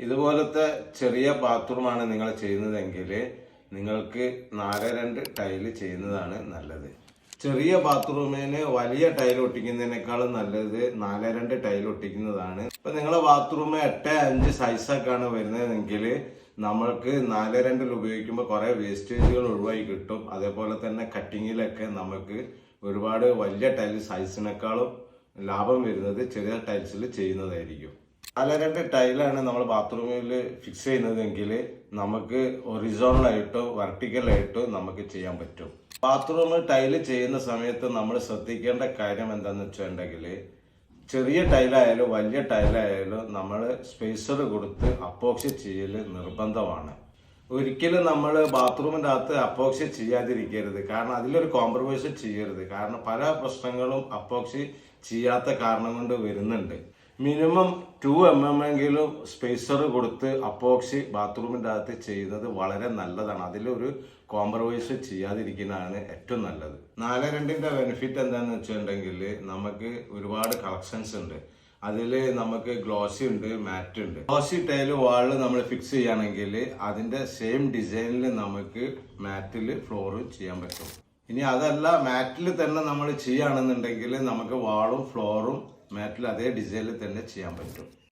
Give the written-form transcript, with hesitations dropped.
ഇതുപോലത്തെ ചെറിയ ബാത്റൂമാണ് നിങ്ങൾ ചെയ്യുന്നതെങ്കിൽ നിങ്ങൾക്ക് 4-2 ടൈല് ചെയ്യുന്നതാണ് നല്ലത്. ചെറിയ ബാത്റൂമിന് വലിയ ടൈൽ ഒട്ടിക്കുന്നതിനേക്കാളും നല്ലത് 4-2 ടൈൽ ഒട്ടിക്കുന്നതാണ്. ഇപ്പൊ നിങ്ങളെ ബാത്റൂം 8-5 സൈസൊക്കെയാണ് വരുന്നതെങ്കിൽ നമ്മൾക്ക് 4-2 ഉപയോഗിക്കുമ്പോൾ കുറെ വേസ്റ്റേജുകൾ ഒഴിവായി കിട്ടും. അതേപോലെ തന്നെ കട്ടിങ്ങിലൊക്കെ നമുക്ക് ഒരുപാട് വലിയ ടൈൽ സൈസിനേക്കാളും ലാഭം വരുന്നത് ചെറിയ ടൈൽസിൽ ചെയ്യുന്നതായിരിക്കും. 4-2 ടൈലാണ് നമ്മൾ ബാത്റൂമിൽ ഫിക്സ് ചെയ്യുന്നതെങ്കിൽ നമുക്ക് ഒറിസോണലായിട്ടോ വെർട്ടിക്കലായിട്ടോ നമുക്ക് ചെയ്യാൻ പറ്റും. ബാത്റൂം ടൈല് ചെയ്യുന്ന സമയത്ത് നമ്മൾ ശ്രദ്ധിക്കേണ്ട കാര്യം എന്താണെന്ന് വെച്ചിട്ടുണ്ടെങ്കിൽ ചെറിയ ടൈലായാലും വലിയ ടൈലായാലും നമ്മൾ സ്പേസർ കൊടുത്ത് അപ്പോക്സി ചെയ്യൽ നിർബന്ധമാണ്. ഒരിക്കലും നമ്മൾ ബാത്റൂമിൻ്റെ അകത്ത് അപ്പോക്സി ചെയ്യാതിരിക്കരുത്. കാരണം അതിലൊരു കോംപ്രമൈസ് ചെയ്യരുത്. കാരണം പല പ്രശ്നങ്ങളും അപ്പോക്സി ചെയ്യാത്ത കാരണം കൊണ്ട് വരുന്നുണ്ട്. മിനിമം 2 mm എങ്കിലും സ്പേസർ കൊടുത്ത് അപ്പോക്സി ബാത്റൂമിൻ്റെ അകത്ത് ചെയ്യുന്നത് വളരെ നല്ലതാണ്. അതിലൊരു കോംപ്രമൈസ് ചെയ്യാതിരിക്കുന്നതാണ് ഏറ്റവും നല്ലത്. 4-2ന്റെ ബെനിഫിറ്റ് എന്താണെന്ന് വെച്ചിട്ടുണ്ടെങ്കിൽ നമുക്ക് ഒരുപാട് കളക്ഷൻസ് ഉണ്ട്. അതിൽ നമുക്ക് ഗ്ലോസി ഉണ്ട്, മാറ്റ് ഉണ്ട്. ഗ്ലോസി ടൈല് വാളിൽ നമ്മൾ ഫിക്സ് ചെയ്യുകയാണെങ്കിൽ അതിന്റെ സെയിം ഡിസൈനിൽ നമുക്ക് മാറ്റിൽ ഫ്ലോർ ചെയ്യാൻ പറ്റും. ഇനി അതല്ല മാറ്റിൽ തന്നെ നമ്മൾ ചെയ്യുകയാണെന്നുണ്ടെങ്കിൽ നമുക്ക് വാളും ഫ്ലോറും മാറ്റിൽ അതേ ഡിസൈനിൽ തന്നെ ചെയ്യാൻ പറ്റും.